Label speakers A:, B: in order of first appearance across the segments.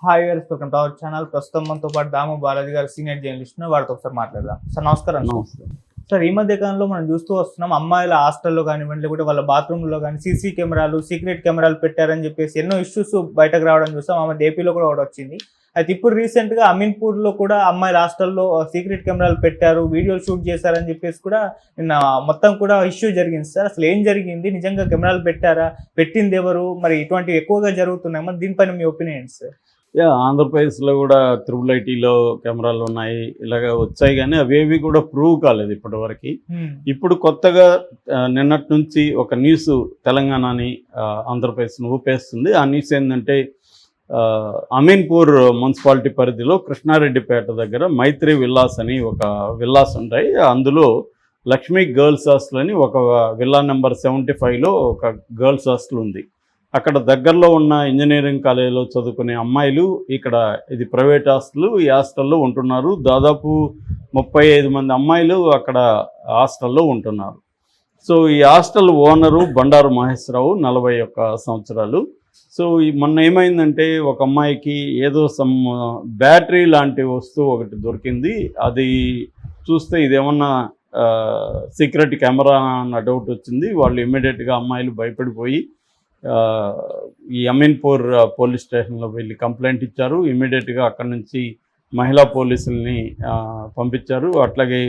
A: Hi గారు, welcome to our channel. ప్రస్తుతం మనతో పాటు దాము బాలాజీ గారు సీనియర్ జర్నలిస్ట్, వారితో ఒకసారి మాట్లాడదాం. సార్ నమస్కారం. సార్, ఈ మధ్య కాలంలో మనం చూస్తూ వస్తున్నాం, అమ్మాయిల హాస్టల్లో కానివ్వండి, లేకపోతే వాళ్ళ బాత్రూంలో కానీ సీసీ కెమెరాలు, సీక్రెట్ కెమెరాలు పెట్టారని చెప్పేసి ఎన్నో ఇష్యూస్ బయటకు రావడం చూస్తాం. ఆమె ఏపీలో కూడా ఒకటి వచ్చింది. అయితే ఇప్పుడు రీసెంట్గా అమీన్పూర్లో కూడా అమ్మాయిల హాస్టల్లో సీక్రెట్ కెమెరాలు పెట్టారు, వీడియోలు షూట్ చేశారని చెప్పేసి కూడా నిన్న మొత్తం కూడా ఇష్యూ జరిగింది. సార్, అసలు ఏం జరిగింది? నిజంగా కెమెరాలు పెట్టారా? పెట్టింది ఎవరు? మరి ఇటువంటివి ఎక్కువగా జరుగుతున్నాయి. మరి దీనిపైన మీ ఒపీనియన్ సార్?
B: ఆంధ్రప్రదేశ్లో కూడా త్రిబుల్ ఐటీలో కెమెరాలు ఉన్నాయి, ఇలాగ వచ్చాయి, కానీ అవేవి కూడా ప్రూవ్ కాలేదు ఇప్పటివరకు. ఇప్పుడు కొత్తగా నిన్నటి నుంచి ఒక న్యూస్ తెలంగాణని ఆంధ్రప్రదేశ్ని ఊపేస్తుంది. ఆ న్యూస్ ఏంటంటే, అమీన్పూర్ మున్సిపాలిటీ పరిధిలో కృష్ణారెడ్డిపేట దగ్గర మైత్రి విల్లాస్ అని ఒక విల్లాస్ ఉంటాయి. అందులో లక్ష్మీ గర్ల్స్ హాస్టల్ అని ఒక విల్లా నెంబర్ 75లో ఒక గర్ల్స్ హాస్టల్ ఉంది. అక్కడ దగ్గరలో ఉన్న ఇంజనీరింగ్ కాలేజీలో చదువుకునే అమ్మాయిలు, ఇక్కడ ఇది ప్రైవేట్ హాస్టల్, ఈ హాస్టల్లో ఉంటున్నారు. దాదాపు 35 మంది అమ్మాయిలు అక్కడ హాస్టల్లో ఉంటున్నారు. సో ఈ హాస్టల్ ఓనరు బండారు మహేశ్వరరావు, 41 సంవత్సరాలు. సో మొన్న ఏమైందంటే, ఒక అమ్మాయికి ఏదో సమ్ బ్యాటరీ లాంటి వస్తువు ఒకటి దొరికింది. అది చూస్తే ఇదేమన్నా సీక్రెట్ కెమెరా అన్న డౌట్ వచ్చింది. వాళ్ళు ఇమ్మీడియట్గా అమ్మాయిలు భయపడిపోయి ఈ అమీన్పూర్ పోలీస్ స్టేషన్లో వెళ్ళి కంప్లైంట్ ఇచ్చారు. ఇమ్మీడియట్గా అక్కడి నుంచి మహిళా పోలీసుల్ని పంపించారు. అట్లాగే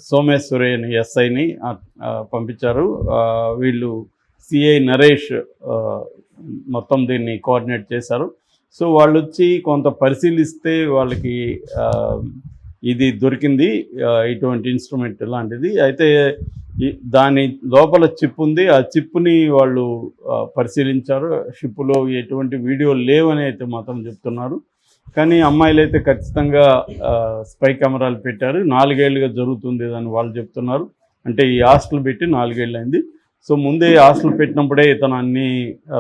B: సోమేశ్వరి అని ఎస్ఐని పంపించారు. వీళ్ళు సిఐ నరేష్ మొత్తం దీన్ని కోఆర్డినేట్ చేశారు. సో వాళ్ళు వచ్చి కొంత పరిశీలిస్తే వాళ్ళకి ఇది దొరికింది, ఇటువంటి ఇన్స్ట్రుమెంట్ లాంటిది. అయితే దాని లోపల చిప్ ఉంది. ఆ చిప్ని వాళ్ళు పరిశీలించారు. షిప్లో ఎటువంటి వీడియోలు లేవని అయితే మాత్రం చెప్తున్నారు. కానీ అమ్మాయిలు అయితే ఖచ్చితంగా స్పై కెమెరాలు పెట్టారు. 4 ఏళ్ళుగా జరుగుతుంది అని వాళ్ళు చెప్తున్నారు. అంటే ఈ హాస్టల్ పెట్టి 4 ఏళ్ళు అయింది. సో ముందే హాస్టల్ పెట్టినప్పుడే ఇతను అన్ని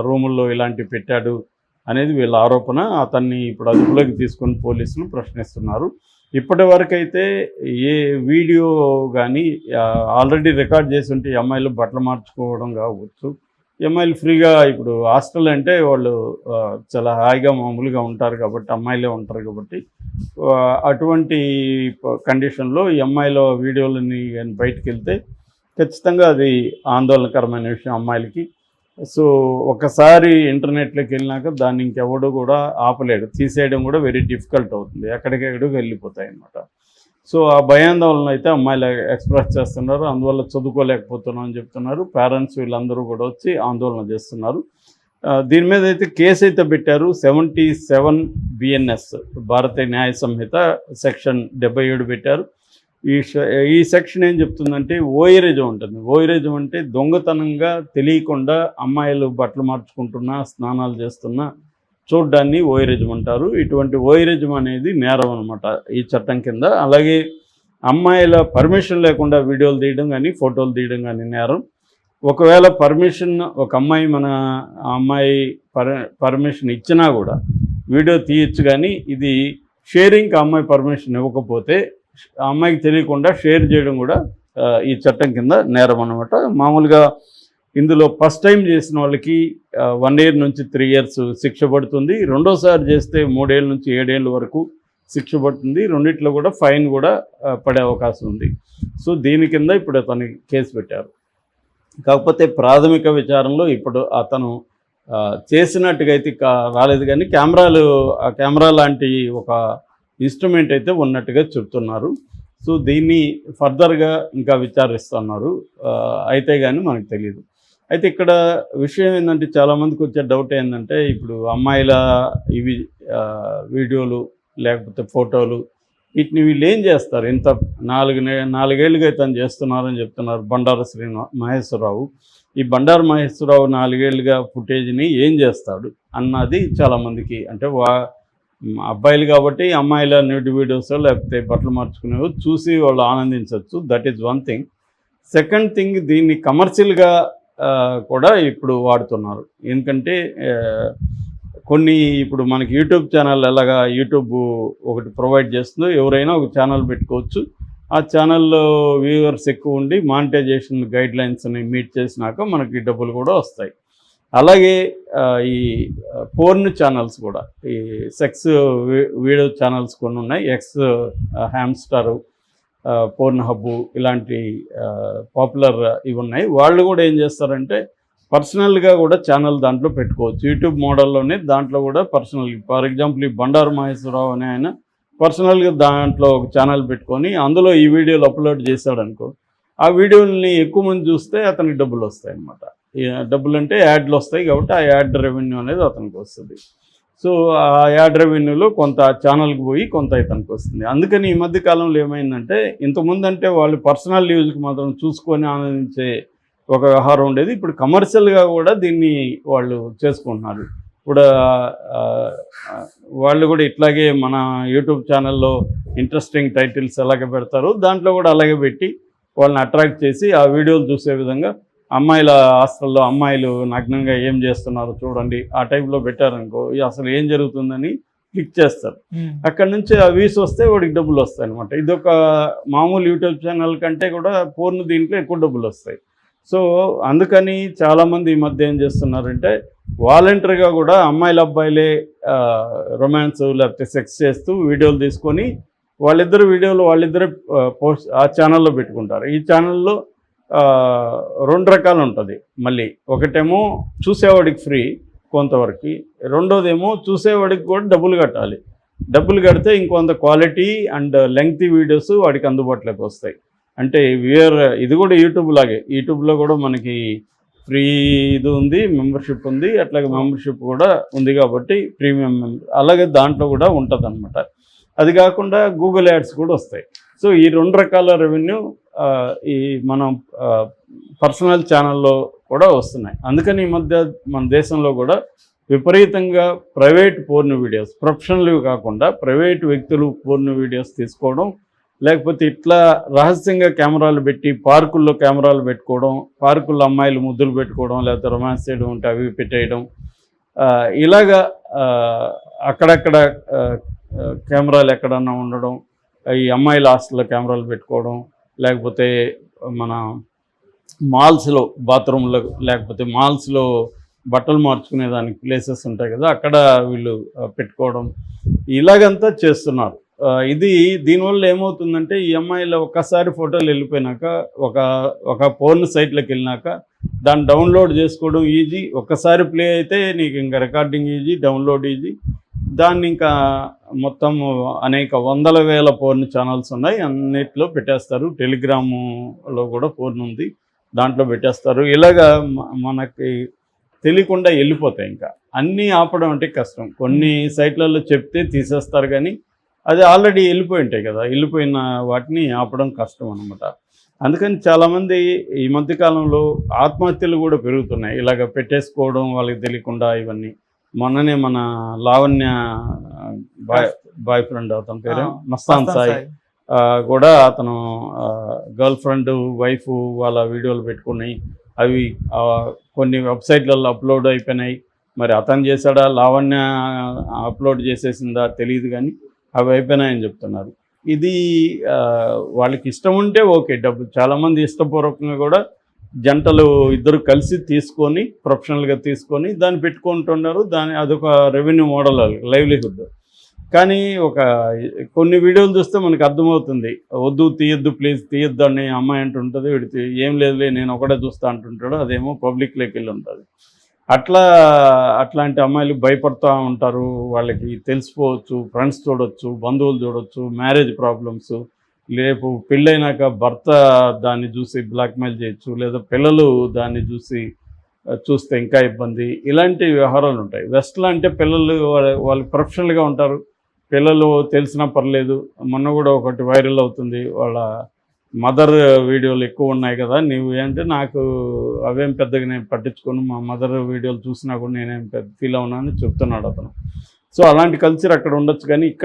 B: రూముల్లో ఇలాంటివి పెట్టాడు అనేది వీళ్ళ ఆరోపణ. అతన్ని ఇప్పుడు అదుపులోకి తీసుకుని పోలీసులు ప్రశ్నిస్తున్నారు. ఇప్పటి వరకు అయితే ఏ వీడియో కానీ ఆల్రెడీ రికార్డ్ చేసి ఉంటే అమ్మాయిలు బట్టలు మార్చుకోవడం కావచ్చు. అమ్మాయిలు ఫ్రీగా, ఇప్పుడు హాస్టల్ అంటే వాళ్ళు చాలా హాయిగా మామూలుగా ఉంటారు కాబట్టి, అమ్మాయిలే ఉంటారు కాబట్టి, అటువంటి కండిషన్లో ఈ అమ్మాయిల వీడియోలని కానీ బయటకు వెళ్తే ఖచ్చితంగా అది ఆందోళనకరమైన విషయం అమ్మాయిలకి. సో ఒకసారి ఇంటర్నెట్లోకి వెళ్ళినాక దాన్ని ఇంకెవడు కూడా ఆపలేడు, తీసేయడం కూడా వెరీ డిఫికల్ట్ అవుతుంది, ఎక్కడికెక్కడికి వెళ్ళిపోతాయి అన్నమాట. సో ఆ భయాందోళన అయితే అమ్మాయిలు ఎక్స్ప్రెస్ చేస్తున్నారు. అందువల్ల చదువుకోలేకపోతున్నాం అని చెప్తున్నారు. పేరెంట్స్ వీళ్ళందరూ కూడా వచ్చి ఆందోళన చేస్తున్నారు. దీని మీద అయితే కేసు అయితే పెట్టారు. 77 BNS భారతీయ న్యాయ సంహిత సెక్షన్ 77 పెట్టారు. ఈ సెక్షన్ ఏం చెప్తుందంటే, ఓయరిజం ఉంటుంది. ఓయరిజం అంటే దొంగతనంగా తెలియకుండా అమ్మాయిలు బట్టలు మార్చుకుంటున్నా, స్నానాలు చేస్తున్నా చూడ్డాన్ని ఓయరిజం అంటారు. ఇటువంటి ఓయరిజం అనేది నేరం అనమాట ఈ చట్టం కింద. అలాగే అమ్మాయిల పర్మిషన్ లేకుండా వీడియోలు తీయడం కానీ, ఫోటోలు తీయడం కానీ నేరం. ఒకవేళ పర్మిషన్, ఒక అమ్మాయి మన అమ్మాయి పర్మిషన్ ఇచ్చినా కూడా వీడియో తీయచ్చు. కానీ ఇది షేరింగ్కి అమ్మాయి పర్మిషన్ ఇవ్వకపోతే ఆ అమ్మాయికి తెలియకుండా షేర్ చేయడం కూడా ఈ చట్టం కింద నేరం అన్నమాట. మామూలుగా ఇందులో ఫస్ట్ టైం చేసిన వాళ్ళకి 1 year నుంచి 3 years శిక్ష పడుతుంది. రెండోసారి చేస్తే 3 ఏళ్ళ నుంచి 7 ఏళ్ళ వరకు శిక్ష పడుతుంది. రెండిట్లో కూడా ఫైన్ కూడా పడే అవకాశం ఉంది. సో దీని కింద ఇప్పుడు అతను కేసు పెట్టారు. కాకపోతే ప్రాథమిక విచారణలో ఇప్పుడు అతను చేసినట్టుగా అయితే రాలేదు, కానీ కెమెరా లాంటి ఒక ఇన్స్ట్రుమెంట్ అయితే ఉన్నట్టుగా చెప్తున్నారు. సో దీన్ని ఫర్దర్గా ఇంకా విచారిస్తున్నారు. అయితే కానీ మనకు తెలియదు. అయితే ఇక్కడ విషయం ఏంటంటే, చాలామందికి వచ్చే డౌట్ ఏంటంటే, ఇప్పుడు అమ్మాయిల ఇవి వీడియోలు లేకపోతే ఫోటోలు, వీటిని వీళ్ళు ఏం చేస్తారు? ఇంత 4 ఏళ్ళుగా తను చేస్తున్నారని చెప్తున్నారు బండారు మహేశ్వరరావు. ఈ బండారు మహేశ్వరరావు 4 ఏళ్ళుగా ఫుటేజ్ని ఏం చేస్తాడు అన్నది చాలామందికి, అంటే అబ్బాయిలు కాబట్టి అమ్మాయిల న్యూడ్ వీడియోస్ లేకపోతే బట్టలు మార్చుకునేవి చూసి వాళ్ళు ఆనందించవచ్చు. That is one thing. Second thing, దీన్ని కమర్షియల్గా కూడా ఇప్పుడు వాడుతున్నారు. ఎందుకంటే కొన్ని ఇప్పుడు మనకి యూట్యూబ్ ఛానల్ ఎలాగా యూట్యూబ్ ఒకటి ప్రొవైడ్ చేస్తుందో, ఎవరైనా ఒక ఛానల్ పెట్టుకోవచ్చు. ఆ ఛానల్లో వ్యూవర్స్ ఎక్కువ ఉండి మానిటైజేషన్ గైడ్లైన్స్ని మీట్ చేసినాక మనకి డబ్బులు కూడా వస్తాయి. అలాగే ఈ పోర్న్ ఛానల్స్ కూడా, ఈ సెక్స్ వీడియో ఛానల్స్ కొన్ని ఉన్నాయి. ఎక్స్ హ్యామ్స్టర్, పోర్న్ హబ్బు ఇలాంటి పాపులర్ ఇవి ఉన్నాయి. వాళ్ళు కూడా ఏం చేస్తారంటే పర్సనల్గా కూడా ఛానల్ దాంట్లో పెట్టుకోవచ్చు. యూట్యూబ్ మోడల్లోనే దాంట్లో కూడా పర్సనల్, ఫర్ ఎగ్జాంపుల్ ఈ బండారు మహేశ్వరరావు అనే ఆయన పర్సనల్గా దాంట్లో ఒక ఛానల్ పెట్టుకొని అందులో ఈ వీడియోలు అప్లోడ్ చేశాడు అనుకో, ఆ వీడియోని ఎక్కువ మంది చూస్తే అతనికి డబ్బులు వస్తాయి అన్నమాట. డబ్బులు అంటే యాడ్లు వస్తాయి కాబట్టి ఆ యాడ్ రెవెన్యూ అనేది అతనికి వస్తుంది. సో ఆ యాడ్ రెవెన్యూలో కొంత ఛానల్కి పోయి కొంత ఇతనికి వస్తుంది. అందుకని ఈ మధ్య కాలంలో ఏమైందంటే, ఇంతకుముందు అంటే వాళ్ళు పర్సనల్ యూజ్కి మాత్రం చూసుకొని ఆనందించే ఒక వ్యవహారం ఉండేది. ఇప్పుడు కమర్షియల్గా కూడా దీన్ని వాళ్ళు చేసుకుంటున్నారు. ఇప్పుడు వాళ్ళు కూడా ఇట్లాగే మన యూట్యూబ్ ఛానల్లో ఇంట్రెస్టింగ్ టైటిల్స్ ఎలాగే పెడతారో దాంట్లో కూడా అలాగే పెట్టి వాళ్ళని అట్రాక్ట్ చేసి ఆ వీడియోలు చూసే విధంగా, అమ్మాయిల హాస్టల్లో అమ్మాయిలు నగ్నంగా ఏం చేస్తున్నారో చూడండి ఆ టైప్లో పెట్టారనుకో, అసలు ఏం జరుగుతుందని క్లిక్ చేస్తారు. అక్కడ నుంచి ఆ వ్యూస్ వస్తే వాడికి డబ్బులు వస్తాయి అనమాట. ఇదొక మామూలు యూట్యూబ్ ఛానల్ కంటే కూడా పోర్న్ దీంట్లో ఎక్కువ డబ్బులు వస్తాయి. సో అందుకని చాలామంది ఈ మధ్య ఏం చేస్తున్నారంటే వాలంటరీగా కూడా అమ్మాయిల అబ్బాయిలే రొమాన్స్ లేకపోతే సెక్స్ చేస్తూ వీడియోలు తీసుకొని వాళ్ళిద్దరు వీడియోలు వాళ్ళిద్దరే పోస్ట్ ఆ ఛానల్లో పెట్టుకుంటారు. ఈ ఛానల్లో 2 రకాలు ఉంటుంది. మళ్ళీ ఒకటేమో చూసేవాడికి ఫ్రీ కొంతవరకు, రెండోదేమో చూసేవాడికి కూడా డబ్బులు కట్టాలి. డబ్బులు కడితే ఇంకొంత క్వాలిటీ అండ్ లెంగ్తీ వీడియోస్ వాడికి అందుబాటులోకి వస్తాయి. అంటే ఇది కూడా యూట్యూబ్ లాగే, యూట్యూబ్లో కూడా మనకి ఫ్రీ ఇది ఉంది, మెంబర్షిప్ ఉంది, అట్లాగే మెంబర్షిప్ కూడా ఉంది కాబట్టి ప్రీమియం అలాగే దాంట్లో కూడా ఉంటుంది అనమాట. అది కాకుండా గూగుల్ యాడ్స్ కూడా వస్తాయి. సో ఈ 2 రకాల రెవెన్యూ ఈ మనం పర్సనల్ ఛానల్లో కూడా వస్తున్నాయి. అందుకని ఈ మధ్య మన దేశంలో కూడా విపరీతంగా ప్రైవేట్ పోర్న్ వీడియోస్, ప్రొఫెషనల్వి కాకుండా ప్రైవేట్ వ్యక్తులు పోర్న్ వీడియోస్ తీసుకోవడం, లేకపోతే ఇట్లా రహస్యంగా కెమెరాలు పెట్టి పార్కుల్లో కెమెరాలు పెట్టుకోవడం, పార్కుల్లో అమ్మాయిలు ముద్దులు పెట్టుకోవడం, లేకపోతే రొమాన్స్ చేయడం ఉంటే అవి పెట్టేయడం, ఇలాగా అక్కడక్కడ కెమెరాలు ఎక్కడన్నా ఉండడం, ఈ అమ్మాయిల హాస్టల్లో కెమెరాలు పెట్టుకోవడం, లేకపోతే మన మాల్స్లో బాత్రూంలో, లేకపోతే మాల్స్లో బట్టలు మార్చుకునే దానికి ప్లేసెస్ ఉంటాయి కదా, అక్కడ వీళ్ళు పెట్టుకోవడం, ఇలాగంతా చేస్తున్నారు. దీనివల్ల ఏమవుతుందంటే ఈ అమ్మాయిలు ఒక్కసారి ఫోటోలు వెళ్ళిపోయినాక ఒక పోర్న్ సైట్లోకి వెళ్ళినాక దాన్ని డౌన్లోడ్ చేసుకోవడం ఈజీ. ఒక్కసారి ప్లే అయితే నీకు ఇంకా రికార్డింగ్ ఈజీ, డౌన్లోడ్ ఈజీ. దాన్ని ఇంకా మొత్తం అనేక వందల వేల పోర్న్ ఛానల్స్ ఉన్నాయి, అన్నిట్లో పెట్టేస్తారు. టెలిగ్రాములో కూడా పోర్న్ ఉంది, దాంట్లో పెట్టేస్తారు. ఇలాగా మనకి తెలియకుండా వెళ్ళిపోతాయి. ఇంకా అన్నీ ఆపడం అంటే కష్టం. కొన్ని సైట్లలో చెప్తే తీసేస్తారు, కానీ అది ఆల్రెడీ వెళ్ళిపోయి ఉంటాయి కదా, వెళ్ళిపోయిన వాటిని ఆపడం కష్టం అనమాట. అందుకని చాలామంది ఈ మధ్యకాలంలో ఆత్మహత్యలు కూడా పెరుగుతున్నాయి, ఇలాగ పెట్టేసుకోవడం వాళ్ళకి తెలియకుండా. ఇవన్నీ మొన్ననే మన లావణ్య బాయ్ ఫ్రెండ్, అతని పేరు మస్తాన్ సాయి, కూడా అతను గర్ల్ ఫ్రెండ్ వైఫ్ వాళ్ళ వీడియోలు పెట్టుకున్నాయి. అవి కొన్ని వెబ్సైట్లలో అప్లోడ్ అయిపోయినాయి. మరి అతను చేశాడా, లావణ్య అప్లోడ్ చేసేసిందా తెలియదు, కానీ అవి అయిపోయినాయని చెప్తున్నారు. ఇది వాళ్ళకి ఇష్టం ఉంటే ఓకే, డబ్బు చాలామంది ఇష్టపూర్వకంగా కూడా జంటలు ఇద్దరు కలిసి తీసుకొని ప్రొఫెషనల్గా తీసుకొని దాన్ని పెట్టుకుంటున్నారు. అదొక రెవెన్యూ మోడల్, లైవ్లీహుడ్. కానీ కొన్ని వీడియోలు చూస్తే మనకు అర్థమవుతుంది, వద్దు తీయొద్దు ప్లీజ్ తీయొద్దు అని అమ్మాయి అంటుంటుంది, వీడికి ఏం లేదులే నేను ఒకటే చూస్తా అంటుంటాడు, అదేమో పబ్లిక్లోకి వెళ్ళి ఉంటుంది. అట్లాంటి అమ్మాయిలు భయపడుతూ ఉంటారు, వాళ్ళకి తెలిసిపోవచ్చు, ఫ్రెండ్స్ చూడొచ్చు, బంధువులు చూడొచ్చు, మ్యారేజ్ ప్రాబ్లమ్స్, రేపు పెళ్ళైనాక భర్త దాన్ని చూసి బ్లాక్మెయిల్ చేయొచ్చు, లేదా పిల్లలు దాన్ని చూస్తే ఇంకా ఇబ్బంది. ఇలాంటి వ్యవహారాలు ఉంటాయి. వెస్ట్లో అంటే పిల్లలు వాళ్ళు ప్రొఫెషనల్గా ఉంటారు, పిల్లలు తెలిసినా పర్లేదు. మొన్న కూడా ఒకటి వైరల్ అవుతుంది, వాళ్ళ మదర్ వీడియోలు ఎక్కువ ఉన్నాయి కదా, నీవు ఏంటంటే నాకు అవేం పెద్దగా నేను పట్టించుకోను, మా మదర్ వీడియోలు చూసినా కూడా నేనేం పెద్ద ఫీల్ అవునా అని చెప్తున్నాడు అతను. సో అలాంటి కల్చర్ అక్కడ ఉండొచ్చు, కానీ ఇక్కడ